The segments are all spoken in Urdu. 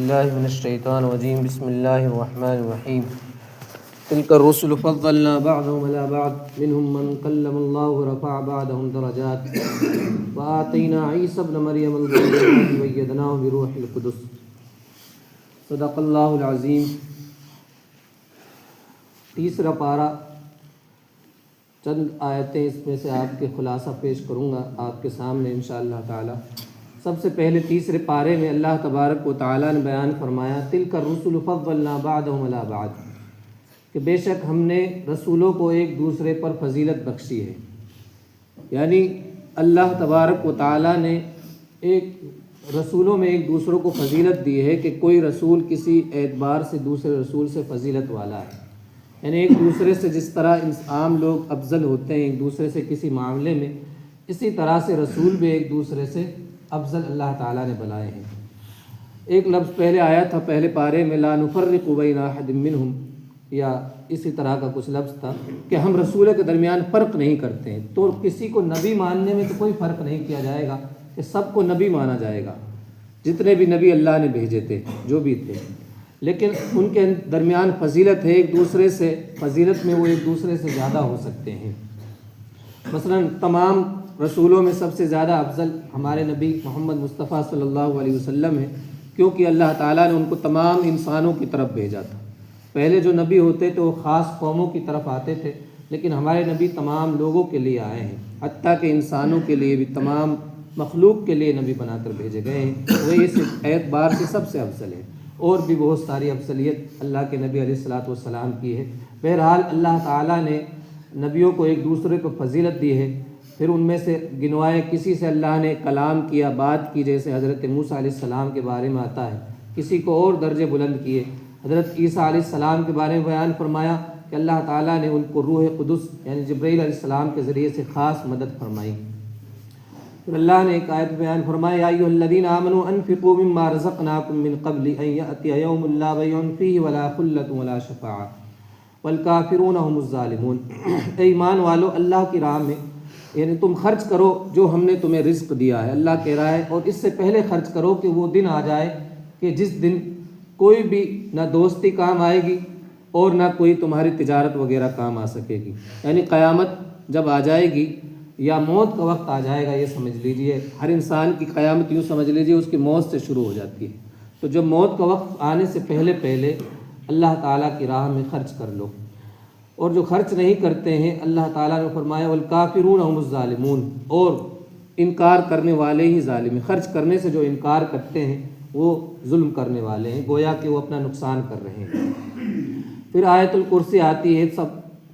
باللہ من الشیطان الرجیم بسم اللہ الرحمن الرحیم تلک الرسل فضلنا بعضهم علی بعض منهم من کلم اللہ ورفع بعضهم درجات وآتینا عیسی ابن مریم البینات وایدناه بروح القدس صدق اللہ العظیم۔ تیسرا پارہ، چند آیتیں اس میں سے آپ کے خلاصہ پیش کروں گا آپ کے سامنے انشاءاللہ تعالی۔ سب سے پہلے تیسرے پارے میں اللہ تبارک و تعالیٰ نے بیان فرمایا تلک الرسل فضلنا بعضهم علی بعض، کہ بے شک ہم نے رسولوں کو ایک دوسرے پر فضیلت بخشی ہے۔ یعنی اللہ تبارک و تعالیٰ نے رسولوں میں ایک دوسروں کو فضیلت دی ہے کہ کوئی رسول کسی اعتبار سے دوسرے رسول سے فضیلت والا ہے۔ یعنی ایک دوسرے سے جس طرح عام لوگ افضل ہوتے ہیں ایک دوسرے سے کسی معاملے میں، اسی طرح سے رسول بھی ایک دوسرے سے افضل اللہ تعالیٰ نے بنائے ہیں۔ ایک لفظ پہلے آیا تھا پہلے پارے میں لا نفرق بین احد منہم، یا اسی طرح کا کچھ لفظ تھا کہ ہم رسولوں کے درمیان فرق نہیں کرتے ہیں۔ تو کسی کو نبی ماننے میں تو کوئی فرق نہیں کیا جائے گا کہ سب کو نبی مانا جائے گا، جتنے بھی نبی اللہ نے بھیجے تھے جو بھی تھے، لیکن ان کے درمیان فضیلت ہے، ایک دوسرے سے فضیلت میں وہ ایک دوسرے سے زیادہ ہو سکتے ہیں۔ مثلا تمام رسولوں میں سب سے زیادہ افضل ہمارے نبی محمد مصطفیٰ صلی اللہ علیہ وسلم ہیں، کیونکہ اللہ تعالیٰ نے ان کو تمام انسانوں کی طرف بھیجا تھا۔ پہلے جو نبی ہوتے تھے وہ خاص قوموں کی طرف آتے تھے، لیکن ہمارے نبی تمام لوگوں کے لیے آئے ہیں، حتیٰ کہ انسانوں کے لیے بھی تمام مخلوق کے لیے نبی بنا کر بھیجے گئے ہیں۔ وہ اس اعتبار سے سب سے افضل ہے، اور بھی بہت ساری افضلیت اللہ کے نبی علیہ الصلوۃ والسلام کی ہے۔ بہرحال اللہ تعالیٰ نے نبیوں کو ایک دوسرے کو فضیلت دی ہے۔ پھر ان میں سے گنوائے کسی سے اللہ نے کلام کیا، بات کی، جیسے حضرت موسیٰ علیہ السلام کے بارے میں آتا ہے، کسی کو اور درجے بلند کیے۔ حضرت عیسیٰ علیہ السلام کے بارے میں بیان فرمایا کہ اللہ تعالیٰ نے ان کو روح قدس یعنی جبرائیل علیہ السلام کے ذریعے سے خاص مدد فرمائی۔ پھر اللہ نے ایک آیت بیان فرمایا یا ایھا الذین آمنوا انفقوا مما رزقناکم من قبل ان یأتی یوم لا بیع فیہ ولا خلۃ ولا شفاعۃ والکافرون هم الظالمون۔ اے ایمان والو، اللہ کی راہ میں یعنی تم خرچ کرو جو ہم نے تمہیں رزق دیا ہے، اللہ کہہ رہا ہے، اور اس سے پہلے خرچ کرو کہ وہ دن آ جائے کہ جس دن کوئی بھی نہ دوستی کام آئے گی اور نہ کوئی تمہاری تجارت وغیرہ کام آ سکے گی۔ یعنی قیامت جب آ جائے گی یا موت کا وقت آ جائے گا، یہ سمجھ لیجئے ہر انسان کی قیامت یوں سمجھ لیجئے اس کی موت سے شروع ہو جاتی ہے۔ تو جب موت کا وقت آنے سے پہلے اللہ تعالیٰ کی راہ میں خرچ کر لو، اور جو خرچ نہیں کرتے ہیں اللہ تعالیٰ نے فرمایا والکافرون هم الظالمون، اور انکار کرنے والے ہی ظالم ہیں۔ خرچ کرنے سے جو انکار کرتے ہیں وہ ظلم کرنے والے ہیں، گویا کہ وہ اپنا نقصان کر رہے ہیں۔ پھر آیت الکرسی آتی ہے۔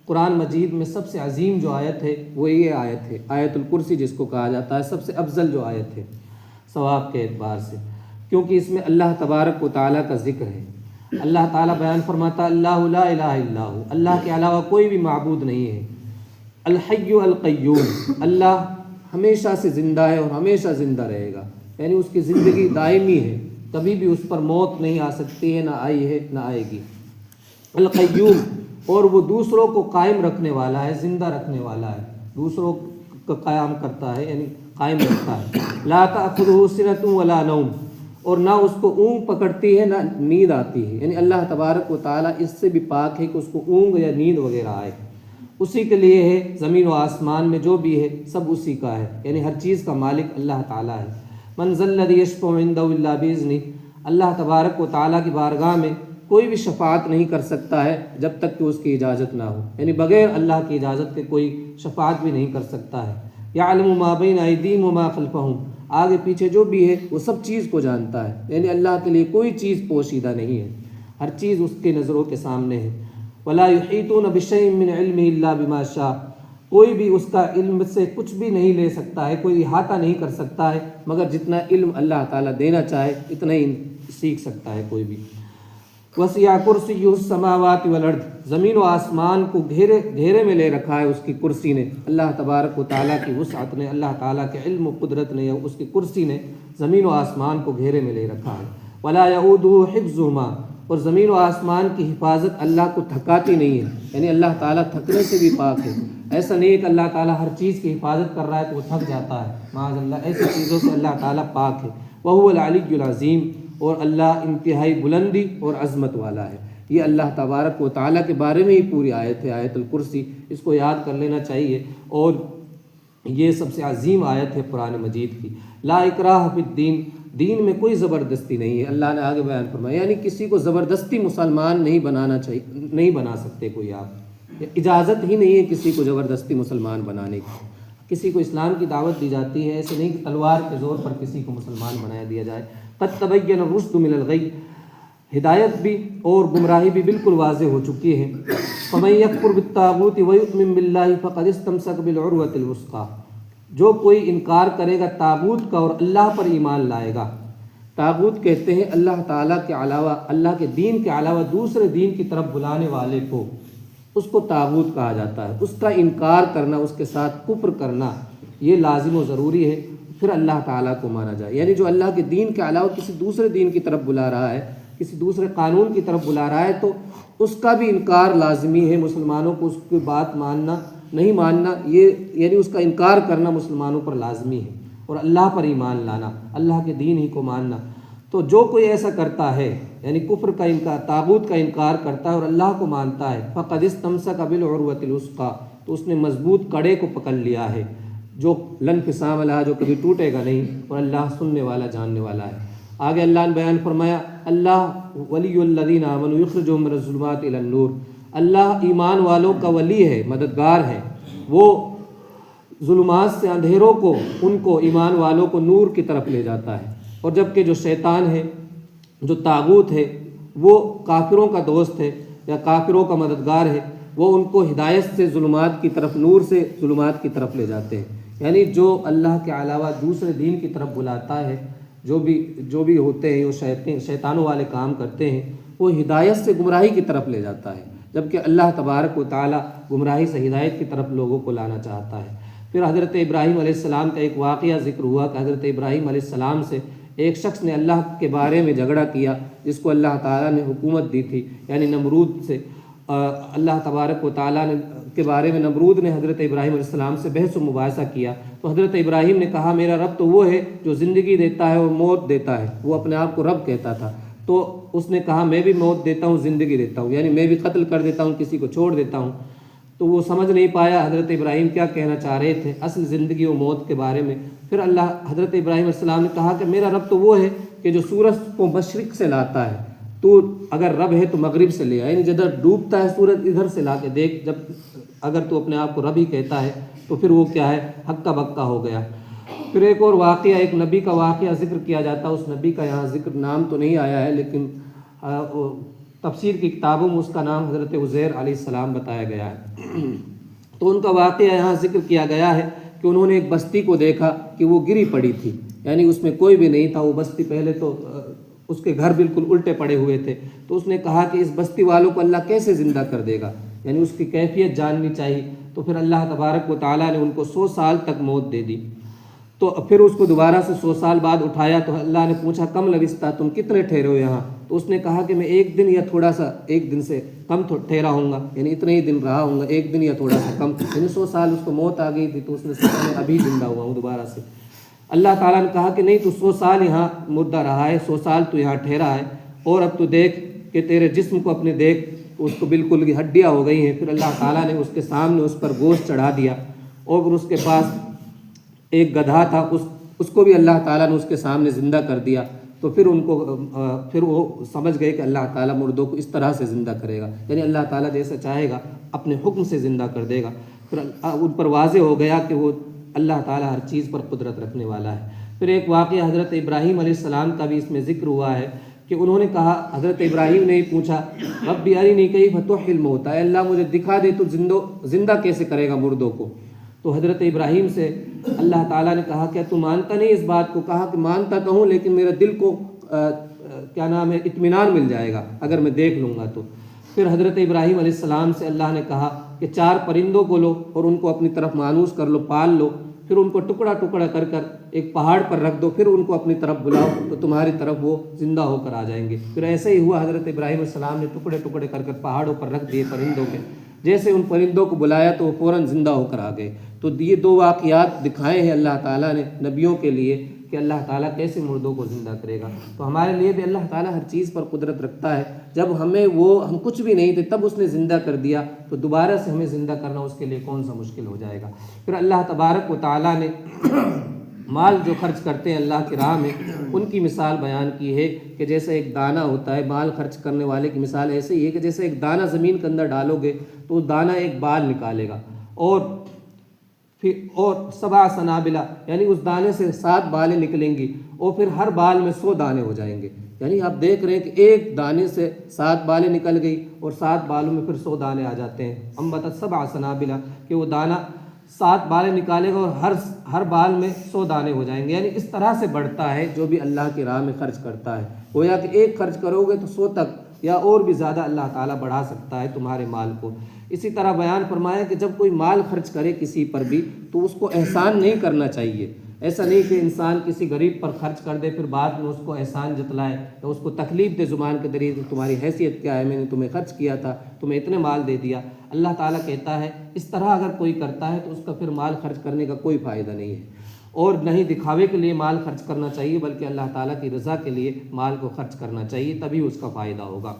قرآن مجید میں سب سے عظیم جو آیت ہے وہ یہ آیت ہے، آیت الکرسی جس کو کہا جاتا ہے، سب سے افضل جو آیت ہے ثواب کے اعتبار سے، کیونکہ اس میں اللہ تبارک و تعالیٰ کا ذکر ہے۔ اللہ تعالیٰ بیان فرماتا اللہ لا الہ الا ہو، اللہ کے علاوہ کوئی بھی معبود نہیں ہے۔ الحی القیوم، اللہ ہمیشہ سے زندہ ہے اور ہمیشہ زندہ رہے گا، یعنی اس کی زندگی دائمی ہے، کبھی بھی اس پر موت نہیں آ سکتی ہے، نہ آئی ہے نہ آئے گی۔ القیوم، اور وہ دوسروں کو قائم رکھنے والا ہے، زندہ رکھنے والا ہے، دوسروں کا قیام کرتا ہے یعنی قائم رکھتا ہے۔ لا تأخذہ سنۃ ولا نوم، اور نہ اس کو اونگ پکڑتی ہے نہ نیند آتی ہے، یعنی اللہ تبارک و تعالیٰ اس سے بھی پاک ہے کہ اس کو اونگ یا نیند وغیرہ آئے۔ اسی کے لیے ہے، زمین و آسمان میں جو بھی ہے سب اسی کا ہے، یعنی ہر چیز کا مالک اللہ تعالیٰ ہے۔ من ذا الذی یشفع عندہ الا بإذنہ، اللہ تبارک و تعالیٰ کی بارگاہ میں کوئی بھی شفاعت نہیں کر سکتا ہے جب تک کہ اس کی اجازت نہ ہو، یعنی بغیر اللہ کی اجازت کے کوئی شفاعت بھی نہیں کر سکتا ہے۔ یعلم ما بین ایدیہم وما خلفہم، آگے پیچھے جو بھی ہے وہ سب چیز کو جانتا ہے، یعنی اللہ کے لیے کوئی چیز پوشیدہ نہیں ہے، ہر چیز اس کے نظروں کے سامنے ہے۔ ولا یحیطون بشیء من علمہ الا بما شاء، کوئی بھی اس کا علم سے کچھ بھی نہیں لے سکتا ہے، کوئی احاطہ نہیں کر سکتا ہے، مگر جتنا علم اللہ تعالیٰ دینا چاہے اتنا ہی سیکھ سکتا ہے کوئی بھی۔ وسع کرسیہ السماوات والارض، زمین و آسمان کو گھیرے میں لے رکھا ہے اس کی کرسی نے، اللہ تبارک و تعالیٰ کی وسعت نے، اللہ تعالیٰ کے علم و قدرت نے، اس کی کرسی نے زمین و آسمان کو گھیرے میں لے رکھا ہے۔ ولا یؤودہ حفظہما، اور زمین و آسمان کی حفاظت اللہ کو تھکاتی نہیں ہے، یعنی اللہ تعالیٰ تھکنے سے بھی پاک ہے۔ ایسا نہیں ہے کہ اللہ تعالیٰ ہر چیز کی حفاظت کر رہا ہے تو وہ تھک جاتا ہے، معاذ اللہ، ایسی چیزوں سے اللہ تعالیٰ پاک ہے۔ وہو العلی العظیم، اور اللہ انتہائی بلندی اور عظمت والا ہے۔ یہ اللہ تبارک و تعالیٰ کے بارے میں ہی پوری آیت ہے، آیت الکرسی، اس کو یاد کر لینا چاہیے، اور یہ سب سے عظیم آیت ہے قرآن مجید کی۔ لا اکراہ فی الدین، دین میں کوئی زبردستی نہیں ہے۔ اللہ نے آگے بیان فرمایا، یعنی کسی کو زبردستی مسلمان نہیں بنانا چاہیے، نہیں بنا سکتے کوئی آپ، اجازت ہی نہیں ہے کسی کو زبردستی مسلمان بنانے کی۔ کسی کو اسلام کی دعوت دی جاتی ہے، ایسے نہیں کہ تلوار کے زور پر کسی کو مسلمان بنایا دیا جائے۔ قد تبین الرشد من الغی، ہدایت بھی اور گمراہی بھی بالکل واضح ہو چکی ہے۔ فمن یکفر بالطاغوت ویؤمن باللہ فقد استمسک بالعروۃ الوثقی، جو کوئی انکار کرے گا طاغوت کا اور اللہ پر ایمان لائے گا۔ طاغوت کہتے ہیں اللہ تعالیٰ کے علاوہ، اللہ کے دین کے علاوہ دوسرے دین کی طرف بلانے والے کو، اس کو طاغوت کہا جاتا ہے۔ اس کا انکار کرنا، اس کے ساتھ کفر کرنا، یہ لازم و ضروری ہے، پھر اللہ تعالیٰ کو مانا جائے۔ یعنی جو اللہ کے دین کے علاوہ کسی دوسرے دین کی طرف بلا رہا ہے، کسی دوسرے قانون کی طرف بلا رہا ہے، تو اس کا بھی انکار لازمی ہے۔ مسلمانوں کو اس کی بات ماننا، نہیں ماننا، یہ یعنی اس کا انکار کرنا مسلمانوں پر لازمی ہے، اور اللہ پر ایمان لانا، اللہ کے دین ہی کو ماننا۔ تو جو کوئی ایسا کرتا ہے، یعنی کفر کا انکار، طاغوت کا انکار کرتا ہے اور اللہ کو مانتا ہے، فقد استمسک بالعروۃ الوثقی، تو اس نے مضبوط کڑے کو پکڑ لیا ہے، جو لا انفصام لہا، جو کبھی ٹوٹے گا نہیں، اور اللہ سننے والا، جاننے والا ہے۔ آگے اللہ نے بیان فرمایا، اللہ ولی الذین آمنوا یخرجہم من الظلمات الی النور، اللہ ایمان والوں کا ولی ہے، مددگار ہے، وہ ظلمات سے، اندھیروں کو، ان کو، ایمان والوں کو نور کی طرف لے جاتا ہے۔ اور جبکہ جو شیطان ہے، جو طاغوت ہے، وہ کافروں کا دوست ہے یا کافروں کا مددگار ہے، وہ ان کو ہدایت سے ظلمات کی طرف، نور سے ظلمات کی طرف لے جاتے ہیں۔ یعنی جو اللہ کے علاوہ دوسرے دین کی طرف بلاتا ہے، جو بھی ہوتے ہیں، وہ شیطانوں والے کام کرتے ہیں، وہ ہدایت سے گمراہی کی طرف لے جاتا ہے، جبکہ اللہ تبارک و تعالیٰ گمراہی سے ہدایت کی طرف لوگوں کو لانا چاہتا ہے۔ پھر حضرت ابراہیم علیہ السلام کا ایک واقعہ ذکر ہوا کہ حضرت ابراہیم علیہ السلام سے ایک شخص نے اللہ کے بارے میں جھگڑا کیا، جس کو اللہ تعالیٰ نے حکومت دی تھی، یعنی نمرود سے۔ اللہ تبارک و تعالیٰ کے بارے میں نمرود نے حضرت ابراہیم علیہ السلام سے بحث و مباحثہ کیا، تو حضرت ابراہیم نے کہا، میرا رب تو وہ ہے جو زندگی دیتا ہے اور موت دیتا ہے۔ وہ اپنے آپ کو رب کہتا تھا، تو اس نے کہا میں بھی موت دیتا ہوں، زندگی دیتا ہوں، یعنی میں بھی قتل کر دیتا ہوں، کسی کو چھوڑ دیتا ہوں۔ تو وہ سمجھ نہیں پایا حضرت ابراہیم کیا کہنا چاہ رہے تھے اصل زندگی و موت کے بارے میں۔ پھر حضرت ابراہیم علیہ السلام نے کہا کہ میرا رب تو وہ ہے کہ جو سورج کو مشرق سے لاتا ہے، تو اگر رب ہے تو مغرب سے لے آ، یعنی جدھر ڈوبتا ہے سورج ادھر سے لا کے دیکھ۔ جب اگر تو اپنے آپ کو رب ہی کہتا ہے تو پھر وہ کیا ہے، ہکا بکا ہو گیا۔ پھر ایک اور واقعہ، ایک نبی کا واقعہ ذکر کیا جاتا ہے، اس نبی کا یہاں ذکر نام تو نہیں آیا ہے، لیکن تفسیر کی کتابوں میں اس کا نام حضرت عزیر علیہ السلام بتایا گیا ہے۔ تو ان کا واقعہ یہاں ذکر کیا گیا ہے کہ انہوں نے ایک بستی کو دیکھا کہ وہ گری پڑی تھی، یعنی اس میں کوئی بھی نہیں تھا۔ وہ بستی پہلے تو اس کے گھر بالکل الٹے پڑے ہوئے تھے، تو اس نے کہا کہ اس بستی والوں کو اللہ کیسے زندہ کر دے گا، یعنی اس کی کیفیت جاننی چاہیے۔ تو پھر اللہ تبارک و تعالیٰ نے ان کو 100 سال تک موت دے دی۔ تو پھر اس کو دوبارہ سے 100 سال بعد اٹھایا، تو اللہ نے پوچھا کم لبثت، تم کتنے ٹھہرے ہو یہاں؟ تو اس نے کہا کہ میں 1 دن یا تھوڑا سا، 1 دن سے کم ٹھہرا ہوں گا، یعنی اتنے ہی دن رہا ہوں گا، 1 دن یا تھوڑا سا کم، یعنی 100 سال اس کو موت آ گئی تھی، تو اس نے سوچا میں ابھی زندہ ہوا ہوں دوبارہ سے۔ اللہ تعالیٰ نے کہا کہ نہیں، تو 100 سال یہاں مردہ رہا ہے، 100 سال تو یہاں ٹھہرا ہے، اور اب تو دیکھ کہ تیرے جسم کو اپنے دیکھ، اس کو بالکل ہڈیاں ہو گئی ہیں۔ پھر اللہ تعالیٰ نے اس کے سامنے اس پر گوشت چڑھا دیا، اور پھر اس کے پاس ایک گدھا تھا، اس کو بھی اللہ تعالیٰ نے اس کے سامنے زندہ کر دیا۔ تو پھر وہ سمجھ گئے کہ اللہ تعالیٰ مردوں کو اس طرح سے زندہ کرے گا، یعنی اللہ تعالیٰ جیسا چاہے گا اپنے حکم سے زندہ کر دے گا۔ پھر ان پر واضح ہو گیا کہ وہ اللہ تعالیٰ ہر چیز پر قدرت رکھنے والا ہے۔ پھر ایک واقعہ حضرت ابراہیم علیہ السلام کا بھی اس میں ذکر ہوا ہے کہ انہوں نے کہا، حضرت ابراہیم نے پوچھا، رب ارنی کیف تحیی الموتی، اے اللہ مجھے دکھا دے تو زندہ کیسے کرے گا مردوں کو۔ تو حضرت ابراہیم سے اللہ تعالیٰ نے کہا، کیا تو مانتا نہیں اس بات کو؟ کہا کہ مانتا تو ہوں، لیکن میرے دل کو اطمینان مل جائے گا اگر میں دیکھ لوں گا تو۔ پھر حضرت ابراہیم علیہ السلام سے اللہ نے کہا کہ 4 پرندوں کو لو اور ان کو اپنی طرف مانوس کر لو، پال لو، پھر ان کو ٹکڑا ٹکڑا کر کر ایک پہاڑ پر رکھ دو، پھر ان کو اپنی طرف بلاؤ تو تمہاری طرف وہ زندہ ہو کر آ جائیں گے۔ پھر ایسے ہی ہوا، حضرت ابراہیم علیہ السلام نے ٹکڑے ٹکڑے کر کر پہاڑوں پر رکھ دیے پرندوں کے، جیسے ان پرندوں کو بلایا تو وہ فوراً زندہ ہو کر آ گئے۔ تو یہ 2 واقعات دکھائے ہیں اللہ تعالیٰ نے نبیوں کے لیے کہ اللہ تعالیٰ کیسے مردوں کو زندہ کرے گا۔ تو ہمارے لیے بھی اللہ تعالیٰ ہر چیز پر قدرت رکھتا ہے۔ جب ہم کچھ بھی نہیں تھے تب اس نے زندہ کر دیا، تو دوبارہ سے ہمیں زندہ کرنا اس کے لیے کون سا مشکل ہو جائے گا۔ پھر اللہ تبارک و تعالیٰ نے مال جو خرچ کرتے ہیں اللہ کی راہ میں، ان کی مثال بیان کی ہے کہ جیسے ایک دانہ ہوتا ہے، مال خرچ کرنے والے کی مثال ایسے ہی ہے کہ جیسے ایک دانہ زمین کے اندر ڈالو گے تو دانہ ایک بال نکالے گا، اور 7 سنابلہ یعنی اس دانے سے 7 بالیں نکلیں گی، اور پھر ہر بال میں 100 دانے ہو جائیں گے۔ یعنی آپ دیکھ رہے ہیں کہ ایک دانے سے 7 بالیں نکل گئی اور 7 بالوں میں پھر 100 دانے آ جاتے ہیں۔ انبتت 7 سنابلہ کہ وہ دانہ 7 بالیں نکالے گا اور ہر بال میں 100 دانے ہو جائیں گے۔ یعنی اس طرح سے بڑھتا ہے جو بھی اللہ کی راہ میں خرچ کرتا ہے۔ گویا کہ ایک خرچ کرو گے تو 100 تک یا اور بھی زیادہ اللہ تعالیٰ بڑھا سکتا ہے تمہارے مال کو۔ اسی طرح بیان فرمایا کہ جب کوئی مال خرچ کرے کسی پر بھی تو اس کو احسان نہیں کرنا چاہیے۔ ایسا نہیں کہ انسان کسی غریب پر خرچ کر دے پھر بعد میں اس کو احسان جتلائے یا اس کو تکلیف دے زبان کے ذریعے، تمہاری حیثیت کیا ہے، میں نے تمہیں خرچ کیا تھا، تمہیں اتنے مال دے دیا۔ اللہ تعالیٰ کہتا ہے اس طرح اگر کوئی کرتا ہے تو اس کا پھر مال خرچ کرنے کا کوئی فائدہ نہیں ہے، اور نہ ہی دکھاوے کے لیے مال خرچ کرنا چاہیے، بلکہ اللہ تعالیٰ کی رضا کے لیے مال کو خرچ کرنا چاہیے، تبھی اس کا فائدہ ہوگا۔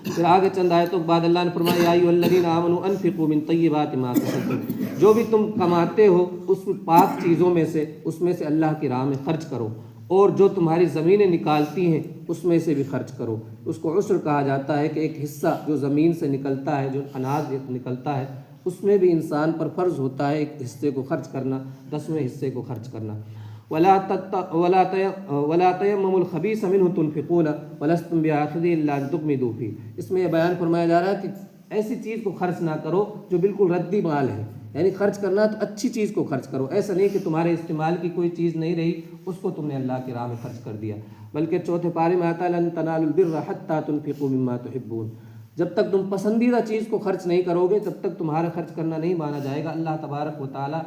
پھر آگے چند آیتوں کے بعد اللہ نے فرمایا یا ایھا الذین آمنوا انفقوا من طیبات ما کسبتم، جو بھی تم کماتے ہو اس پاک چیزوں میں سے، اس میں سے اللہ کی راہ میں خرچ کرو، اور جو تمہاری زمینیں نکالتی ہیں اس میں سے بھی خرچ کرو۔ اس کو عشر کہا جاتا ہے کہ ایک حصہ جو زمین سے نکلتا ہے، جو اناج نکلتا ہے، اس میں بھی انسان پر فرض ہوتا ہے ایک حصے کو خرچ کرنا، 10ویں حصے کو خرچ کرنا۔ ولا تيمموا الخبيث منه تنفقون ولستم بآخذه الا ان تغمضوا فيه۔ اس میں یہ بیان فرمایا جا رہا ہے کہ ایسی چیز کو خرچ نہ کرو جو بالکل ردی مال ہے، یعنی خرچ کرنا تو اچھی چیز کو خرچ کرو، ایسا نہیں کہ تمہارے استعمال کی کوئی چیز نہیں رہی اس کو تم نے اللہ کی راہ میں خرچ کر دیا۔ بلکہ 4 پارے میں آتا ہے لن تنالوا البر حتى تنفقوا مما تحبون، جب تک تم پسندیدہ چیز کو خرچ نہیں کرو گے تب تک تمہارا خرچ کرنا نہیں مانا جائے گا اللہ تبارک و تعالیٰ،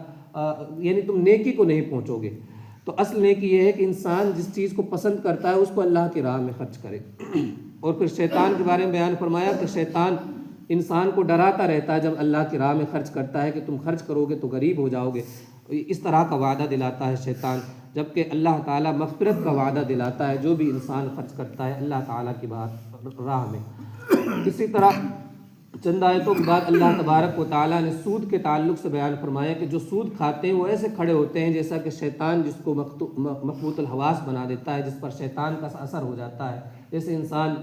یعنی تم نیکی کو نہیں پہنچو گے۔ تو اصل نیکی یہ ہے کہ انسان جس چیز کو پسند کرتا ہے اس کو اللہ کی راہ میں خرچ کرے۔ اور پھر شیطان کے بارے میں بیان فرمایا کہ شیطان انسان کو ڈراتا رہتا ہے جب اللہ کی راہ میں خرچ کرتا ہے کہ تم خرچ کرو گے تو غریب ہو جاؤ گے، اس طرح کا وعدہ دلاتا ہے شیطان، جبکہ اللہ تعالیٰ مغفرت کا وعدہ دلاتا ہے جو بھی انسان خرچ کرتا ہے اللہ تعالیٰ کی راہ میں۔ اسی طرح چند آیتوں کے بعد اللہ تبارک و تعالیٰ نے سود کے تعلق سے بیان فرمایا کہ جو سود کھاتے ہیں وہ ایسے کھڑے ہوتے ہیں جیسا کہ شیطان جس کو مخبوط الحواس بنا دیتا ہے، جس پر شیطان کا اثر ہو جاتا ہے، جیسے انسان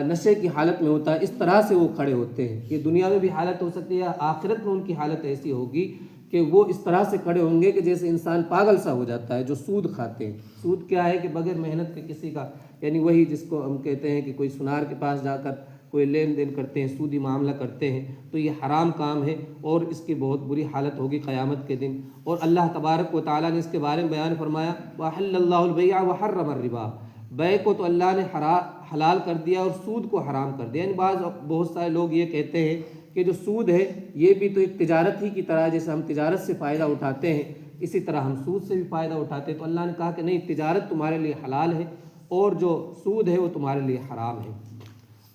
نشے کی حالت میں ہوتا ہے اس طرح سے وہ کھڑے ہوتے ہیں۔ یہ دنیا میں بھی حالت ہو سکتی ہے، آخرت میں ان کی حالت ایسی ہوگی کہ وہ اس طرح سے کھڑے ہوں گے کہ جیسے انسان پاگل سا ہو جاتا ہے جو سود کھاتے ہیں۔ سود کیا ہے کہ بغیر محنت کے کسی کا، یعنی وہی جس کو ہم کہتے ہیں کہ کوئی سنار کے پاس جا کر کوئی لین دین کرتے ہیں، سودی معاملہ کرتے ہیں، تو یہ حرام کام ہے اور اس کی بہت بری حالت ہوگی قیامت کے دن۔ اور اللہ تبارک و تعالیٰ نے اس کے بارے میں بیان فرمایا وَأَحَلَّ اللَّهُ الْبَيْعَ وَحَرَّمَ الرِّبَا، بے کو تو اللہ نے حلال کر دیا اور سود کو حرام کر دیا۔ یعنی بہت سارے لوگ یہ کہتے ہیں کہ جو سود ہے یہ بھی تو ایک تجارت ہی کی طرح ہے، جیسے ہم تجارت سے فائدہ اٹھاتے ہیں اسی طرح ہم سود سے بھی فائدہ اٹھاتے ہیں۔ تو اللہ نے کہا کہ نہیں، تجارت تمہارے لیے حلال ہے اور جو سود ہے وہ تمہارے لیے حرام ہے۔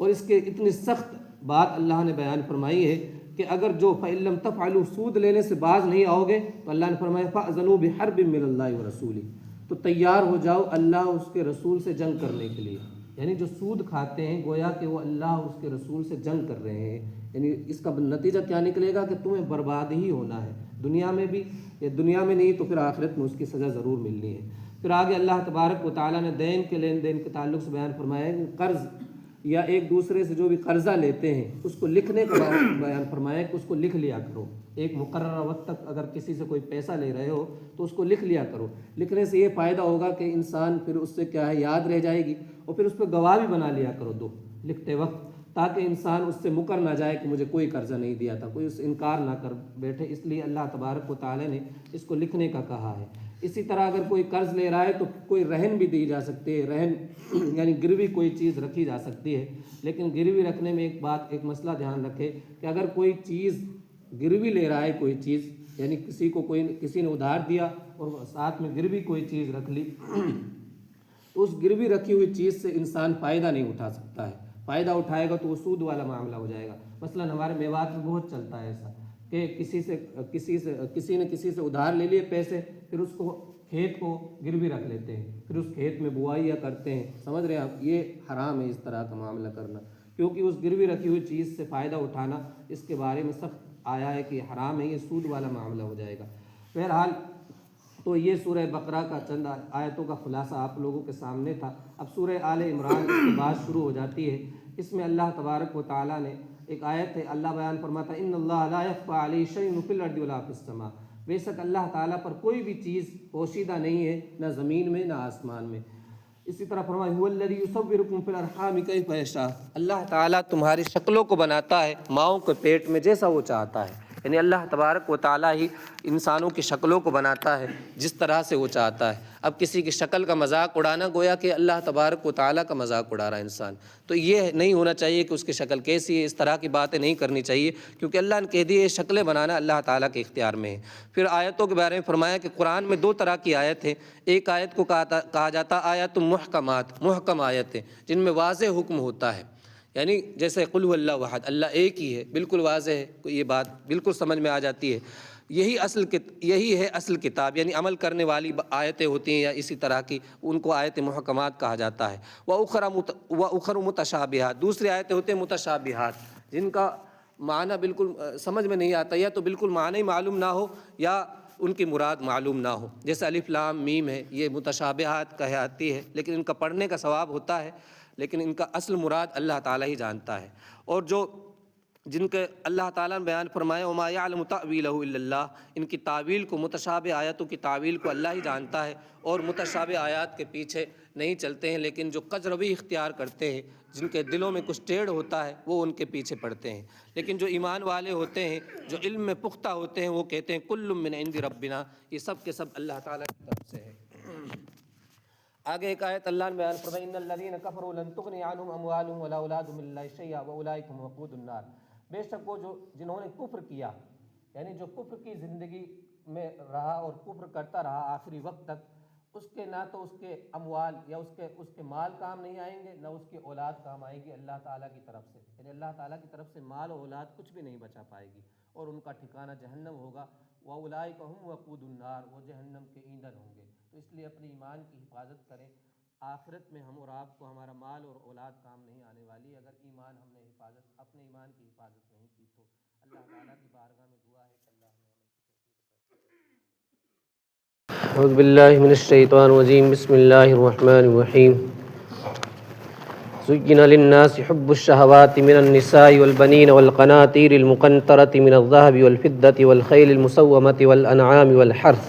اور اس کے اتنی سخت بات اللہ نے بیان فرمائی ہے کہ اگر جو فَإِن لَّمْ تَفْعَلُوا سود لینے سے باز نہیں آؤ گے تو اللہ نے فرمایا فَأْذَنُوا بِحَرْبٍ مِّنَ اللَّهِ وَرَسُولِهِ، تو تیار ہو جاؤ اللہ اس کے رسول سے جنگ کرنے کے لیے۔ یعنی جو سود کھاتے ہیں گویا کہ وہ اللہ اس کے رسول سے جنگ کر رہے ہیں، یعنی اس کا نتیجہ کیا نکلے گا کہ تمہیں برباد ہی ہونا ہے، دنیا میں بھی، یا دنیا میں نہیں تو پھر آخرت میں اس کی سزا ضرور ملنی ہے۔ پھر آگے اللہ تبارک و تعالیٰ نے دین کے لین دین کے تعلق سے بیان فرمایا ہے کہ قرض یا ایک دوسرے سے جو بھی قرضہ لیتے ہیں اس کو لکھنے کا بیان فرمایا کہ اس کو لکھ لیا کرو۔ ایک مقررہ وقت تک اگر کسی سے کوئی پیسہ لے رہے ہو تو اس کو لکھ لیا کرو۔ لکھنے سے یہ فائدہ ہوگا کہ انسان پھر اس سے کیا ہے یاد رہ جائے گی، اور پھر اس پہ گواہ بھی بنا لیا کرو دو لکھتے وقت، تاکہ انسان اس سے مکر نہ جائے کہ مجھے کوئی قرضہ نہیں دیا تھا، کوئی اس انکار نہ کر بیٹھے، اس لیے اللہ تبارک و تعالی نے اس کو لکھنے کا کہا ہے۔ اسی طرح اگر کوئی قرض لے رہا ہے تو کوئی رہن بھی دی جا سکتی ہے، رہن یعنی گروی کوئی چیز رکھی جا سکتی ہے، لیکن گروی رکھنے میں ایک مسئلہ دھیان رکھے کہ اگر کوئی چیز گروی لے رہا ہے، کوئی چیز یعنی کسی نے ادھار دیا اور ساتھ میں گروی کوئی چیز رکھ لی، تو اس گروی رکھی ہوئی چیز سے انسان فائدہ نہیں اٹھا سکتا ہے، فائدہ اٹھائے گا تو وہ سود والا معاملہ ہو جائے گا۔ مثلا ہمارے میوات میں بہت چلتا ہے ایسا کہ کسی نے کسی سے ادھار لے لیے پیسے، پھر اس کو کھیت کو گروی رکھ لیتے ہیں، پھر اس کھیت میں بوائیاں کرتے ہیں، سمجھ رہے ہیں آپ، یہ حرام ہے اس طرح کا معاملہ کرنا، کیونکہ اس گروی رکھی ہوئی چیز سے فائدہ اٹھانا اس کے بارے میں سخت آیا ہے کہ یہ حرام ہے، یہ سود والا معاملہ ہو جائے گا۔ بہرحال تو یہ سورہ بقرہ کا چند آیتوں کا خلاصہ آپ لوگوں کے سامنے تھا۔ اب سورہ آل عمران اس کے بعد شروع ہو جاتی ہے۔ اس میں اللہ تبارک و تعالیٰ نے ایک آیت ہے، اللہ بیان فرماتا ہے ان اللہ لا یخفی علیہ شیء فی الارض ولا فی السماء، بے شک اللہ تعالیٰ پر کوئی بھی چیز پوشیدہ نہیں ہے، نہ زمین میں نہ آسمان میں۔ اسی طرح فرمایا هو الذی یصورکم فی الارحام کیف یشاء، اللہ تعالیٰ تمہاری شکلوں کو بناتا ہے ماؤں کے پیٹ میں جیسا وہ چاہتا ہے، یعنی اللہ تبارک و تعالیٰ ہی انسانوں کی شکلوں کو بناتا ہے جس طرح سے وہ چاہتا ہے۔ اب کسی کی شکل کا مذاق اڑانا گویا کہ اللہ تبارک و تعالیٰ کا مذاق اڑا رہا ہے انسان، تو یہ نہیں ہونا چاہیے کہ اس کی شکل کیسی ہے، اس طرح کی باتیں نہیں کرنی چاہیے، کیونکہ اللہ نے کہہ دی یہ شکلیں بنانا اللہ تعالیٰ کے اختیار میں ہے۔ پھر آیتوں کے بارے میں فرمایا کہ قرآن میں دو طرح کی آیت ہے، ایک آیت کو کہا جاتا آیت محکمات، محکم آیتیں جن میں واضح حکم ہوتا ہے، یعنی جیسے قل هو اللہ احد، اللہ ایک ہی ہے، بالکل واضح ہے، یہ بات بالکل سمجھ میں آ جاتی ہے، یہی ہے اصل کتاب، یعنی عمل کرنے والی آیتیں ہوتی ہیں یا اسی طرح کی، ان کو آیت محکمات کہا جاتا ہے۔ وَأُخَرُ مُتَشَابِهَاتٌ، دوسری آیتیں ہوتے ہیں متشابہات، جن کا معنی بالکل سمجھ میں نہیں آتا، یا تو بالکل معنی معلوم نہ ہو یا ان کی مراد معلوم نہ ہو، جیسے الف لام میم ہے، یہ متشابہات کہلاتی ہے، لیکن ان کا پڑھنے کا ثواب ہوتا ہے، لیکن ان کا اصل مراد اللہ تعالیٰ ہی جانتا ہے۔ اور جن کے اللہ تعالیٰ نے بیان فرمایا وما یعلم تأویلہ الا اللہ، ان کی تعویل کو، متشابہ آیاتوں کی تعویل کو اللہ ہی جانتا ہے، اور متشابہ آیات کے پیچھے نہیں چلتے ہیں، لیکن جو کجروی اختیار کرتے ہیں، جن کے دلوں میں کچھ ٹیڑھ ہوتا ہے، وہ ان کے پیچھے پڑتے ہیں۔ لیکن جو ایمان والے ہوتے ہیں، جو علم میں پختہ ہوتے ہیں، وہ کہتے ہیں کل من عند ربنا، یہ سب کے سب اللہ تعالیٰ کی طرف سے ہے۔ آگے ایک آیت اللہ نے بیان فرمائی ان الذین کفروا لن تغنی عنہم اموالہم ولا اولادہم من اللہ شیئا واولئک هم وقود النار، بے شک وہ جنہوں نے کفر کیا، یعنی جو کفر کی زندگی میں رہا اور کفر کرتا رہا آخری وقت تک، اس کے نہ تو اس کے اموال یا اس کے مال کام نہیں آئیں گے، نہ اس کی اولاد کام آئے گی اللہ تعالیٰ کی طرف سے، یعنی اللہ تعالیٰ کی طرف سے مال و اولاد کچھ بھی نہیں بچا پائے گی، اور ان کا ٹھکانہ جہنم ہوگا۔ وَأُولَٰئِكَ هُمْ وَقُودُ النَّارِ، وہ جہنم کے ایندھن ہوں گے۔ تو اس لیے اپنے ایمان کی حفاظت کریں، آخرت میں ہم اور آپ کو ہمارا مال اور اولاد کام نہیں آنے والی، اگر ایمان ہم نے اپنے ایمان کی حفاظت نہیں کی تو۔ اللہ تعالیٰ کی بارگاہ میں دعا ہے کہ اللہ ہمیں اعوذ باللہ من الشیطان الرجیم، بسم اللہ الرحمن الرحیم۔ زُيِّنَ لِلنَّاسِ حُبُّ الشَّهَوَاتِ مِنَ النِّسَاءِ وَالْبَنِينَ وَالْقَنَاطِيرِ الْمُقَنطَرَةِ مِنَ الذَّهَبِ وَالْفِضَّةِ وَالْخَيْلِ الْمُسَوَّمَةِ وَالْأَنْعَامِ وَالْحَرْثِ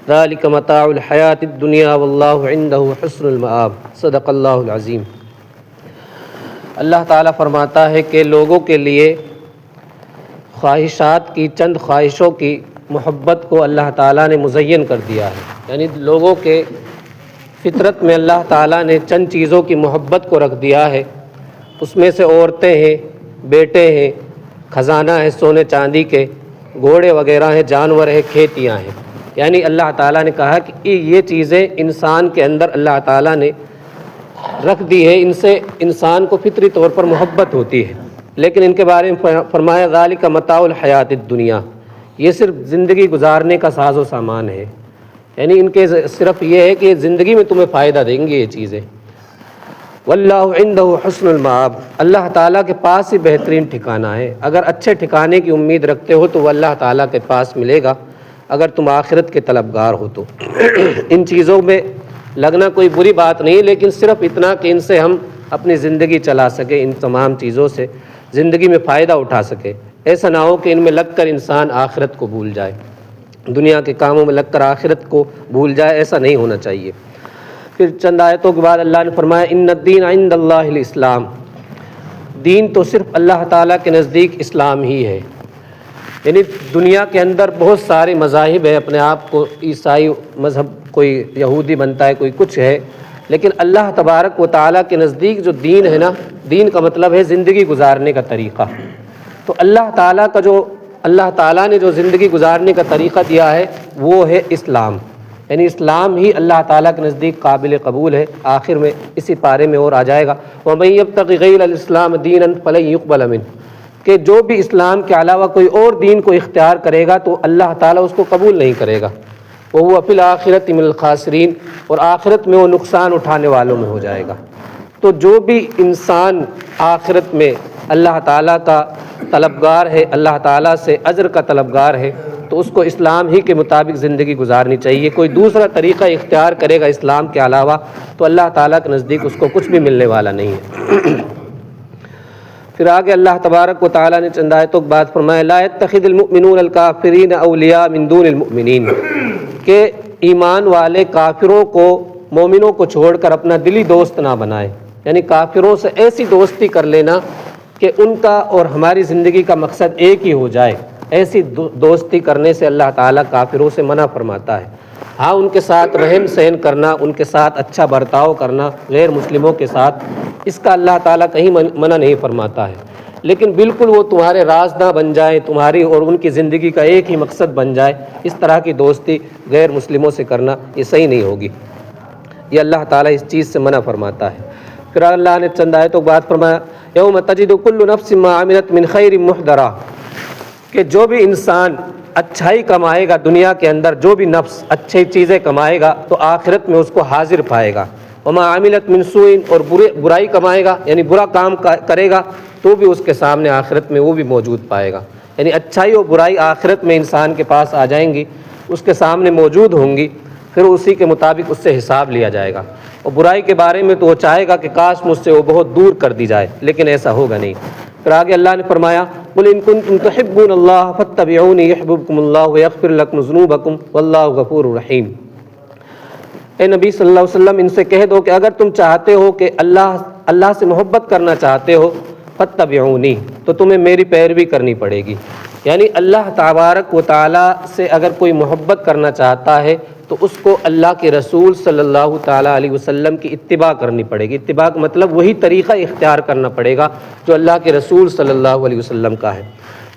ذَلِكَ مَتَاعُ الْحَيَاةِ الدُّنْيَا وَاللَّهُ عِنْدَهُ حُسْنُ الْمَآبِ، صدق اللہ العظیم۔ اللہ تعالیٰ فرماتا ہے کہ لوگوں کے لیے خواہشات کی، چند خواہشوں کی محبت کو اللہ تعالیٰ نے مزین کر دیا ہے، یعنی لوگوں کے فطرت میں اللہ تعالیٰ نے چند چیزوں کی محبت کو رکھ دیا ہے، اس میں سے عورتیں ہیں، بیٹے ہیں، خزانہ ہے سونے چاندی کے، گھوڑے وغیرہ ہیں، جانور ہیں، کھیتیاں ہیں، یعنی اللہ تعالیٰ نے کہا کہ یہ چیزیں انسان کے اندر اللہ تعالیٰ نے رکھ دی ہے، ان سے انسان کو فطری طور پر محبت ہوتی ہے، لیکن ان کے بارے میں فرمایا ذالک متاع الحیات الدنیا، یہ صرف زندگی گزارنے کا ساز و سامان ہے، یعنی ان کے صرف یہ ہے کہ زندگی میں تمہیں فائدہ دیں گے یہ چیزیں۔ واللہ عندہ حسن المآب، اللہ تعالیٰ کے پاس ہی بہترین ٹھکانہ ہے، اگر اچھے ٹھکانے کی امید رکھتے ہو تو وہ اللہ تعالیٰ کے پاس ملے گا، اگر تم آخرت کے طلبگار ہو تو۔ ان چیزوں میں لگنا کوئی بری بات نہیں، لیکن صرف اتنا کہ ان سے ہم اپنی زندگی چلا سکیں، ان تمام چیزوں سے زندگی میں فائدہ اٹھا سکے، ایسا نہ ہو کہ ان میں لگ کر انسان آخرت کو بھول جائے، دنیا کے کاموں میں لگ کر آخرت کو بھول جائے، ایسا نہیں ہونا چاہیے۔ پھر چند آیتوں کے بعد اللہ نے فرمایا ان الدین عند اللہ الاسلام، دین تو صرف اللہ تعالیٰ کے نزدیک اسلام ہی ہے، یعنی دنیا کے اندر بہت سارے مذاہب ہیں، اپنے آپ کو عیسائی مذہب، کوئی یہودی بنتا ہے، کوئی کچھ ہے، لیکن اللہ تبارک و تعالیٰ کے نزدیک جو دین ہے نا، دین کا مطلب ہے زندگی گزارنے کا طریقہ، تو اللہ تعالیٰ نے جو زندگی گزارنے کا طریقہ دیا ہے وہ ہے اسلام، یعنی اسلام ہی اللہ تعالیٰ کے نزدیک قابل قبول ہے۔ آخر میں اسی پارے میں اور آ جائے گا وَمَن يَبْتَغِ غَيْرَ الْإِسْلَامِ دِينًا فَلَن يُقْبَلَ مِنْهُ، کہ جو بھی اسلام کے علاوہ کوئی اور دین کو اختیار کرے گا تو اللہ تعالیٰ اس کو قبول نہیں کرے گا۔ وَهُوَ فِي الْآخِرَةِ مِنَ الْخَاسِرِينَ، اور آخرت میں وہ نقصان اٹھانے والوں میں ہو جائے گا۔ تو جو بھی انسان آخرت میں اللہ تعالیٰ کا طلبگار ہے، اللہ تعالیٰ سے اجر کا طلبگار ہے، تو اس کو اسلام ہی کے مطابق زندگی گزارنی چاہیے۔ کوئی دوسرا طریقہ اختیار کرے گا اسلام کے علاوہ تو اللہ تعالیٰ کے نزدیک اس کو کچھ بھی ملنے والا نہیں ہے۔ پھر آگے اللہ تبارک و تعالیٰ نے چند آیتوں کے بعد فرمایا لا يتخذ المؤمنون الکافرین اولیاء من دون المؤمنین، کہ ایمان والے کافروں کو مومنوں کو چھوڑ کر اپنا دلی دوست نہ بنائے، یعنی کافروں سے ایسی دوستی کر لینا کہ ان کا اور ہماری زندگی کا مقصد ایک ہی ہو جائے، ایسی دوستی کرنے سے اللہ تعالیٰ کافروں سے منع فرماتا ہے۔ ہاں ان کے ساتھ رہن سہن کرنا، ان کے ساتھ اچھا برتاؤ کرنا غیر مسلموں کے ساتھ، اس کا اللہ تعالیٰ کہیں منع نہیں فرماتا ہے، لیکن بالکل وہ تمہارے رازداں بن جائیں، تمہاری اور ان کی زندگی کا ایک ہی مقصد بن جائے، اس طرح کی دوستی غیر مسلموں سے کرنا یہ صحیح نہیں ہوگی، یہ اللہ تعالیٰ اس چیز سے منع فرماتا ہے۔ پھر اللہ نے چند آیتوں کے بعد فرمایا یوم تجد کل نفس ما عملت من خیر محضرہ، کہ جو بھی انسان اچھائی کمائے گا دنیا کے اندر، جو بھی نفس اچھی چیزیں کمائے گا تو آخرت میں اس کو حاضر پائے گا، وما عملت من سوء، اور برائی کمائے گا یعنی برا کام کرے گا تو بھی اس کے سامنے آخرت میں وہ بھی موجود پائے گا، یعنی اچھائی اور برائی آخرت میں انسان کے پاس آ جائیں گی، اس کے سامنے موجود ہوں گی، پھر اسی کے مطابق اس سے حساب لیا جائے گا۔ اور برائی کے بارے میں تو وہ چاہے گا کہ کاش مجھ سے وہ بہت دور کر دی جائے، لیکن ایسا ہوگا نہیں۔ پھر آگے اللہ نے فرمایا قل ان کنتم تحبون اللہ فاتبعونی یحببکم اللہ ویغفر لکم ذنوبکم واللہ غفور رحیم۔ اے نبی صلی اللہ علیہ وسلم ان سے کہہ دو کہ اگر تم چاہتے ہو کہ اللہ سے محبت کرنا چاہتے ہو فاتبعونی، تو تمہیں میری پیروی کرنی پڑے گی، یعنی اللہ تبارک و تعالیٰ سے اگر کوئی محبت کرنا چاہتا ہے تو اس کو اللہ کے رسول صلی اللہ تعالیٰ علیہ وسلم کی اتباع کرنی پڑے گی۔ اتباع کا مطلب وہی طریقہ اختیار کرنا پڑے گا جو اللہ کے رسول صلی اللہ علیہ وسلم کا ہے۔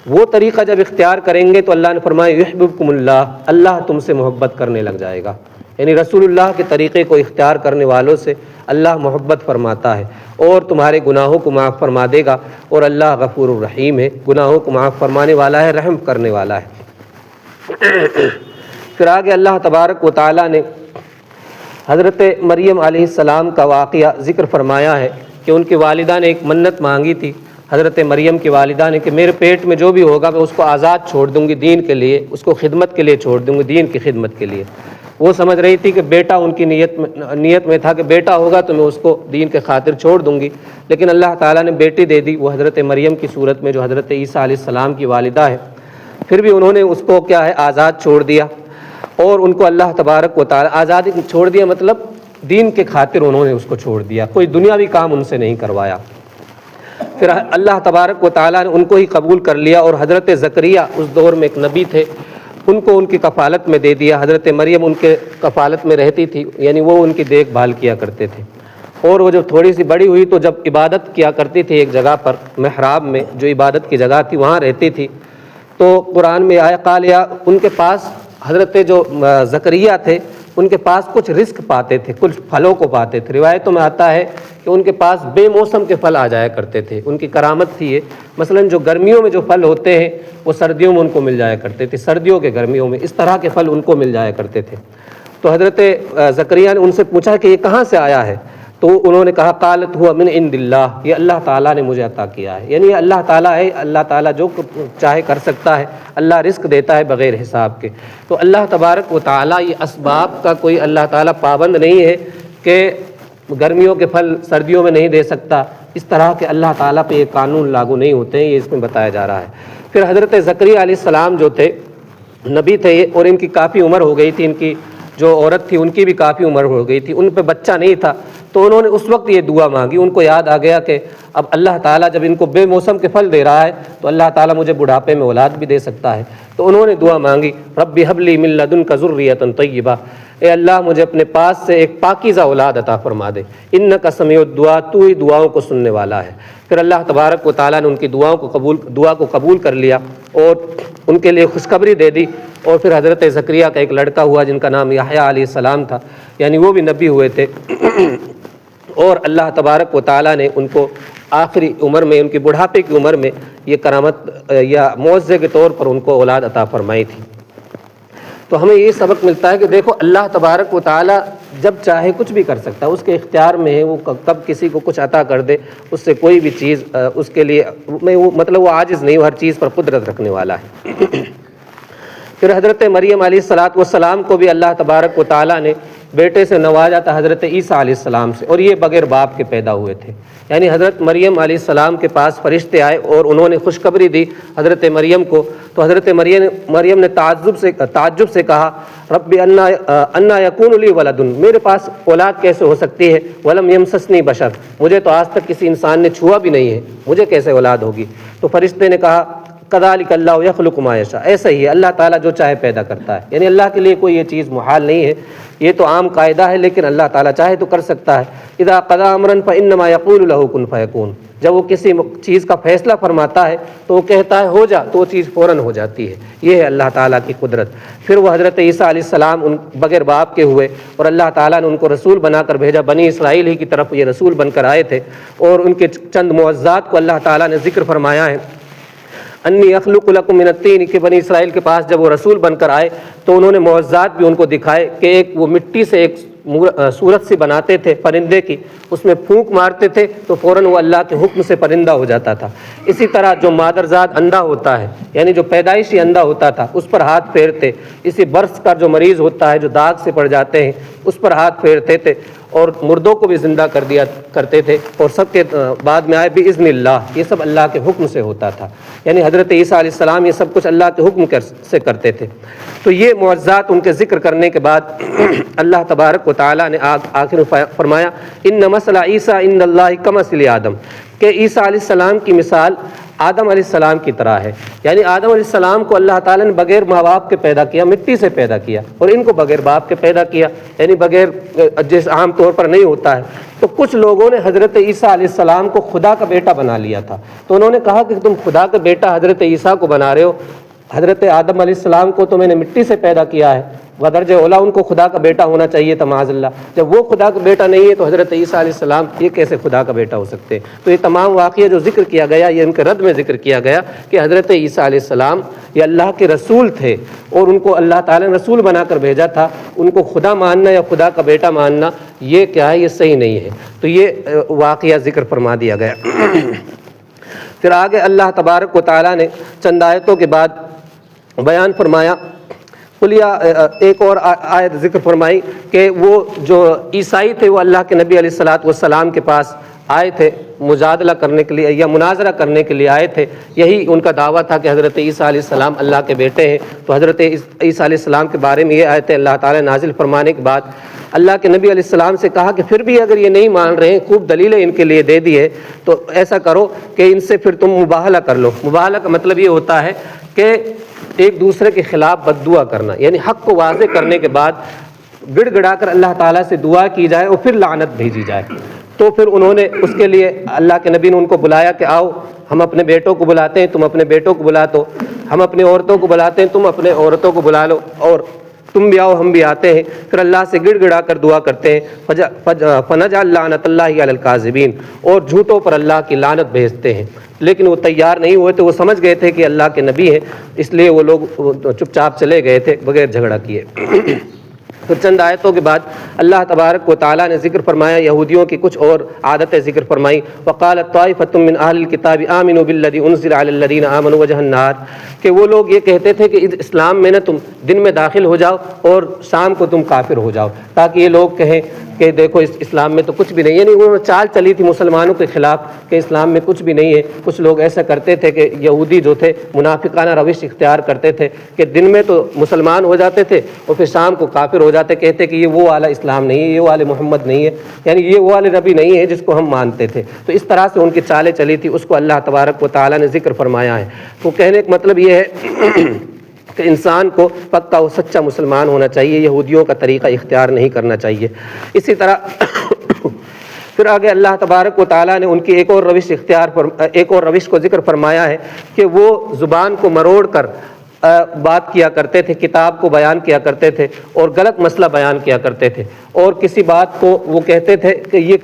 وہ طریقہ جب اختیار کریں گے تو اللہ نے فرمایا یحببکم اللہ، اللہ تم سے محبت کرنے لگ جائے گا، یعنی رسول اللہ کے طریقے کو اختیار کرنے والوں سے اللہ محبت فرماتا ہے اور تمہارے گناہوں کو معاف فرما دے گا، اور اللہ غفور الرحیم ہے، گناہوں کو معاف فرمانے والا ہے، رحم کرنے والا ہے۔ پھر آگے اللہ تبارک و تعالیٰ نے حضرت مریم علیہ السلام کا واقعہ ذکر فرمایا ہے کہ ان کی والدہ نے ایک منت مانگی تھی، حضرت مریم کی والدہ نے، کہ میرے پیٹ میں جو بھی ہوگا میں اس کو آزاد چھوڑ دوں گی دین کے لیے، اس کو خدمت کے لیے چھوڑ دوں گی، دین کی خدمت کے لیے۔ وہ سمجھ رہی تھی کہ بیٹا، ان کی نیت میں تھا کہ بیٹا ہوگا تو میں اس کو دین کے خاطر چھوڑ دوں گی، لیکن اللہ تعالیٰ نے بیٹی دے دی، وہ حضرت مریم کی صورت میں جو حضرت عیسیٰ علیہ السلام کی والدہ ہے۔ پھر بھی انہوں نے اس کو کیا ہے آزاد چھوڑ دیا، اور ان کو اللہ تبارک و تعالیٰ آزادی چھوڑ دیا، مطلب دین کے خاطر انہوں نے اس کو چھوڑ دیا، کوئی دنیاوی کام ان سے نہیں کروایا۔ پھر اللہ تبارک و تعالیٰ نے ان کو ہی قبول کر لیا، اور حضرت زکریا اس دور میں ایک نبی تھے، ان کو ان کی کفالت میں دے دیا۔ حضرت مریم ان کے کفالت میں رہتی تھی، یعنی وہ ان کی دیکھ بھال کیا کرتے تھے، اور وہ جب تھوڑی سی بڑی ہوئی تو جب عبادت کیا کرتی تھی ایک جگہ پر، محراب میں جو عبادت کی جگہ تھی وہاں رہتی تھی، تو قرآن میں آیا قال یا، ان کے پاس حضرت جو زکریا تھے ان کے پاس کچھ رزق پاتے تھے، کچھ پھلوں کو پاتے تھے۔ روایتوں میں آتا ہے کہ ان کے پاس بے موسم کے پھل آ جایا کرتے تھے، ان کی کرامت تھی یہ، مثلا جو گرمیوں میں جو پھل ہوتے ہیں وہ سردیوں میں ان کو مل جایا کرتے تھے، سردیوں کے گرمیوں میں اس طرح کے پھل ان کو مل جایا کرتے تھے۔ تو حضرت زکریا نے ان سے پوچھا کہ یہ کہاں سے آیا ہے، تو انہوں نے کہا قالت ہوا من عند اللہ، یہ اللہ تعالیٰ نے مجھے عطا کیا ہے، یعنی اللہ تعالیٰ ہے، اللہ تعالیٰ جو چاہے کر سکتا ہے، اللہ رزق دیتا ہے بغیر حساب کے۔ تو اللہ تبارک و تعالیٰ یہ اسباب کا کوئی اللہ تعالیٰ پابند نہیں ہے کہ گرمیوں کے پھل سردیوں میں نہیں دے سکتا، اس طرح کے اللہ تعالیٰ پہ یہ قانون لاگو نہیں ہوتے ہیں، یہ اس میں بتایا جا رہا ہے۔ پھر حضرت زکریا علیہ السلام جو تھے نبی تھے، اور ان کی کافی عمر ہو گئی تھی، ان کی جو عورت تھی ان کی بھی کافی عمر ہو گئی تھی، ان پہ بچہ نہیں تھا، تو انہوں نے اس وقت یہ دعا مانگی، ان کو یاد آ گیا کہ اب اللہ تعالیٰ جب ان کو بے موسم کے پھل دے رہا ہے تو اللہ تعالیٰ مجھے بڑھاپے میں اولاد بھی دے سکتا ہے، تو انہوں نے دعا مانگی رب هب لی من لدنک ذریۃ طیبہ، اے اللہ مجھے اپنے پاس سے ایک پاکیزہ اولاد عطا فرما دے، انک سمیع الدعاء، تو ہی دعاؤں کو سننے والا ہے۔ پھر اللہ تبارک و تعالیٰ نے ان کی دعا کو قبول کر لیا اور ان کے لیے خوشخبری دے دی، اور پھر حضرت زکریا کا ایک لڑکا ہوا جن کا نام یحییٰ علیہ السلام تھا، یعنی وہ بھی نبی ہوئے تھے، اور اللہ تبارک و تعالیٰ نے ان کو آخری عمر میں، ان کی بڑھاپے کی عمر میں یہ کرامت یا معجزے کے طور پر ان کو اولاد عطا فرمائی تھی۔ تو ہمیں یہ سبق ملتا ہے کہ دیکھو اللہ تبارک و تعالیٰ جب چاہے کچھ بھی کر سکتا ہے، اس کے اختیار میں ہے، وہ کب کسی کو کچھ عطا کر دے، اس سے کوئی بھی چیز اس کے لیے وہ عاجز نہیں، وہ ہر چیز پر قدرت رکھنے والا ہے۔ پھر حضرت مریم علیہ السلام کو بھی اللہ تبارک و تعالیٰ نے بیٹے سے نوازا تھا، حضرت عیسیٰ علیہ السلام سے، اور یہ بغیر باپ کے پیدا ہوئے تھے۔ یعنی حضرت مریم علیہ السلام کے پاس فرشتے آئے اور انہوں نے خوشخبری دی حضرت مریم کو، تو حضرت مریم نے تعجب سے کہا رب انا یکون لی ولد، میرے پاس اولاد کیسے ہو سکتی ہے، ولم یمسسنی بشر، مجھے تو آج تک کسی انسان نے چھوا بھی نہیں ہے، مجھے کیسے اولاد ہوگی؟ تو فرشتے نے کہا کذالک اللہ یخلق ما یشاء، ایسا ہی ہے اللہ تعالیٰ جو چاہے پیدا کرتا ہے، یعنی اللہ کے لیے کوئی یہ چیز محال نہیں ہے، یہ تو عام قاعدہ ہے، لیکن اللہ تعالیٰ چاہے تو کر سکتا ہے۔ اذا قضى امرا فانما يقول له كن فيكون، جب وہ کسی چیز کا فیصلہ فرماتا ہے تو وہ کہتا ہے ہو جا، تو وہ چیز فوراً ہو جاتی ہے، یہ ہے اللہ تعالیٰ کی قدرت۔ پھر وہ حضرت عیسیٰ علیہ السلام بغیر باپ کے ہوئے اور اللہ تعالیٰ نے ان کو رسول بنا کر بھیجا، بنی اسرائیل ہی کی طرف یہ رسول بن کر آئے تھے، اور ان کے چند معجزات کو اللہ تعالیٰ نے ذکر فرمایا ہے، انی اخلق لکم من الطین، کہ بنی اسرائیل کے پاس جب وہ رسول بن کر آئے تو انہوں نے معجزات بھی ان کو دکھائے کہ ایک وہ مٹی سے ایک صورت سی بناتے تھے پرندے کی، اس میں پھونک مارتے تھے تو فوراً وہ اللہ کے حکم سے پرندہ ہو جاتا تھا۔ اسی طرح جو مادرزاد اندھا ہوتا ہے، یعنی جو پیدائشی اندھا ہوتا تھا، اس پر ہاتھ پھیرتے، اسی برس کا جو مریض ہوتا ہے جو داغ سے پڑ جاتے ہیں اس پر ہاتھ پھیرتے تھے، اور مردوں کو بھی زندہ کر دیا کرتے تھے، اور سب کے بعد میں آئے بِإِذْنِ اللہ، یہ سب اللہ کے حکم سے ہوتا تھا۔ یعنی حضرت عیسیٰ علیہ السلام یہ سب کچھ اللہ کے حکم سے کرتے تھے۔ تو یہ معجزات ان کے ذکر کرنے کے بعد اللہ تبارک و تعالیٰ نے آخر میں فرمایا ان مثل عیسیٰ عند اللہ کمثل آدم، کہ عیسیٰ علیہ السلام کی مثال آدم علیہ السلام کی طرح ہے۔ یعنی آدم علیہ السلام کو اللہ تعالیٰ نے بغیر ماں باپ کے پیدا کیا، مٹی سے پیدا کیا، اور ان کو بغیر باپ کے پیدا کیا، یعنی بغیر، جس عام طور پر نہیں ہوتا ہے۔ تو کچھ لوگوں نے حضرت عیسیٰ علیہ السلام کو خدا کا بیٹا بنا لیا تھا، تو انہوں نے کہا کہ تم خدا کا بیٹا حضرت عیسیٰ کو بنا رہے ہو، حضرت آدم علیہ السلام کو تو میں نے مٹی سے پیدا کیا ہے، بدرجہ اولا ان کو خدا کا بیٹا ہونا چاہیے تھا معاذ اللہ، جب وہ خدا کا بیٹا نہیں ہے تو حضرت عیسیٰ علیہ السلام یہ کیسے خدا کا بیٹا ہو سکتے ہیں؟ تو یہ تمام واقعہ جو ذکر کیا گیا، یہ ان کے رد میں ذکر کیا گیا کہ حضرت عیسیٰ علیہ السلام یہ اللہ کے رسول تھے، اور ان کو اللہ تعالیٰ نے رسول بنا کر بھیجا تھا، ان کو خدا ماننا یا خدا کا بیٹا ماننا یہ کیا ہے، یہ صحیح نہیں ہے۔ تو یہ واقعہ ذکر فرما دیا گیا۔ پھر آگے اللہ تبارک و تعالیٰ نے چند آیتوں کے بعد بیان فرمایا، ایک اور آیت ذکر فرمائی کہ وہ جو عیسائی تھے وہ اللہ کے نبی علیہ السلام کے پاس آئے تھے مجادلہ کرنے کے لیے یا مناظرہ کرنے کے لیے آئے تھے، یہی ان کا دعویٰ تھا کہ حضرت عیسیٰ علیہ السلام اللہ کے بیٹے ہیں۔ تو حضرت عیسیٰ علیہ السلام کے بارے میں یہ آیتیں اللہ تعالیٰ نازل فرمانے کے بعد اللہ کے نبی علیہ السلام سے کہا کہ پھر بھی اگر یہ نہیں مان رہے ہیں، خوب دلیلیں ان کے لیے دے دی ہے، تو ایسا کرو کہ ان سے پھر تم مباہلہ کر لو۔ مباہلہ کا مطلب یہ ہوتا ہے کہ ایک دوسرے کے خلاف بد دعا کرنا، یعنی حق کو واضح کرنے کے بعد گڑ گڑا کر اللہ تعالیٰ سے دعا کی جائے اور پھر لعنت بھیجی جائے۔ تو پھر انہوں نے اس کے لیے اللہ کے نبی نے ان کو بلایا کہ آؤ ہم اپنے بیٹوں کو بلاتے ہیں، تم اپنے بیٹوں کو بلا دو، ہم اپنی عورتوں کو بلاتے ہیں، تم اپنے عورتوں کو بلا لو، اور تم بھی آؤ ہم بھی آتے ہیں، پھر اللہ سے گڑ گڑا کر دعا کرتے ہیں، فنجعل لعنت اللہ علی الکاذبین، اور جھوٹوں پر اللہ کی لعنت بھیجتے ہیں۔ لیکن وہ تیار نہیں ہوئے تھے، وہ سمجھ گئے تھے کہ اللہ کے نبی ہیں، اس لیے وہ لوگ چپ چاپ چلے گئے تھے بغیر جھگڑا کیے۔ پھر چند آیتوں کے بعد اللہ تبارک و تعالیٰ نے ذکر فرمایا یہودیوں کی کچھ اور عادتیں ذکر فرمائی، وقالت طائفۃ من اہل الکتاب آمنوا بالذی انزل علی الذین آمنوا وجہ النہار، کہ وہ لوگ یہ کہتے تھے کہ اسلام میں نہ تم دن میں داخل ہو جاؤ اور شام کو تم کافر ہو جاؤ، تاکہ یہ لوگ کہیں کہ دیکھو اس اسلام میں تو کچھ بھی نہیں، یعنی وہ چال چلی تھی مسلمانوں کے خلاف کہ اسلام میں کچھ بھی نہیں ہے۔ کچھ لوگ ایسا کرتے تھے کہ یہودی جو تھے منافقانہ روش اختیار کرتے تھے کہ دن میں تو مسلمان ہو جاتے تھے اور پھر شام کو کافر ہو جاتے، کہتے کہ یہ وہ والا اسلام نہیں ہے، یہ والے محمد نہیں ہے، یعنی یہ وہ والے نبی نہیں ہے جس کو ہم مانتے تھے۔ تو اس طرح سے ان کی چالیں چلی تھی، اس کو اللہ تبارک و تعالیٰ نے ذکر فرمایا ہے۔ تو کہنے کا مطلب یہ ہے کہ انسان کو پکا و سچا مسلمان ہونا چاہیے، یہودیوں کا طریقہ اختیار نہیں کرنا چاہیے۔ اسی طرح پھر آگے اللہ تبارک و تعالیٰ نے ان کی ایک اور روش کو ذکر فرمایا ہے کہ وہ زبان کو مروڑ کر بات کیا کرتے تھے، کتاب کو بیان کیا کرتے تھے اور غلط مسئلہ بیان کیا کرتے تھے، اور کسی بات کو وہ کہتے تھے کہ یہ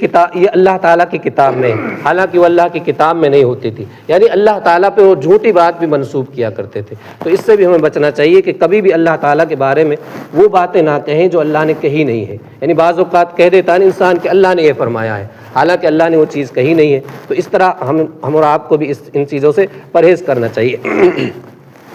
اللہ تعالیٰ کی کتاب میں ہے، حالانکہ وہ اللہ کی کتاب میں نہیں ہوتی تھی، یعنی اللہ تعالیٰ پہ وہ جھوٹی بات بھی منسوب کیا کرتے تھے۔ تو اس سے بھی ہمیں بچنا چاہیے کہ کبھی بھی اللہ تعالیٰ کے بارے میں وہ باتیں نہ کہیں جو اللہ نے کہی نہیں ہے، یعنی بعض اوقات کہہ دیتا ہے انسان کہ اللہ نے یہ فرمایا ہے، حالانکہ اللہ نے وہ چیز کہی نہیں ہے۔ تو اس طرح ہم اور آپ کو بھی ان چیزوں سے پرہیز کرنا چاہیے۔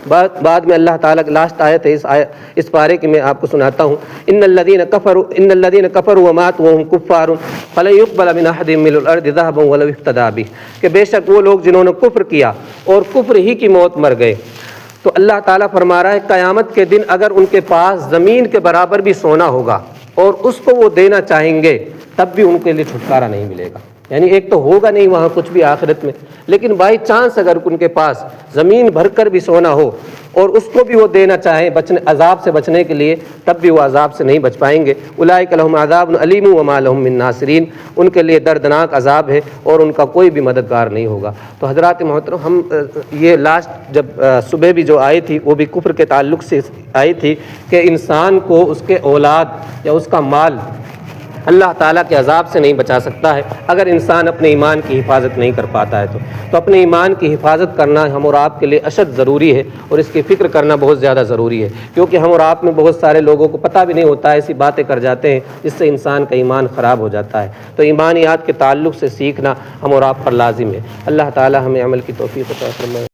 بعد میں اللہ تعالیٰ کی لاسٹ آیت ہے اس پارے کی، میں آپ کو سناتا ہوں۔ ان الذين كفروا وماتوا وهم كفار فلن يقبل من احد من الارض ذهبا ولو افتدى به، کہ بے شک وہ لوگ جنہوں نے کفر کیا اور کفر ہی کی موت مر گئے، تو اللہ تعالیٰ فرما رہا ہے قیامت کے دن اگر ان کے پاس زمین کے برابر بھی سونا ہوگا اور اس کو وہ دینا چاہیں گے تب بھی ان کے لیے چھٹکارا نہیں ملے گا۔ یعنی ایک تو ہوگا نہیں وہاں کچھ بھی آخرت میں، لیکن بائی چانس اگر ان کے پاس زمین بھر کر بھی سونا ہو اور اس کو بھی وہ دینا چاہیں عذاب سے بچنے کے لیے، تب بھی وہ عذاب سے نہیں بچ پائیں گے۔ اولئک لہم عذاب علیم وما لہم من ناصرین، ان کے لیے دردناک عذاب ہے اور ان کا کوئی بھی مددگار نہیں ہوگا۔ تو حضرات محترم، ہم یہ لاسٹ جب صبح بھی جو آئی تھی وہ بھی کفر کے تعلق سے آئی تھی کہ انسان کو اس کے اولاد یا اس کا مال اللہ تعالیٰ کے عذاب سے نہیں بچا سکتا ہے اگر انسان اپنے ایمان کی حفاظت نہیں کر پاتا ہے۔ تو اپنے ایمان کی حفاظت کرنا ہم اور آپ کے لیے اشد ضروری ہے، اور اس کی فکر کرنا بہت زیادہ ضروری ہے، کیونکہ ہم اور آپ میں بہت سارے لوگوں کو پتہ بھی نہیں ہوتا ہے، ایسی باتیں کر جاتے ہیں جس سے انسان کا ایمان خراب ہو جاتا ہے۔ تو ایمانیات کے تعلق سے سیکھنا ہم اور آپ پر لازم ہے۔ اللہ تعالیٰ ہمیں عمل کی توفیق عطا فرمائے۔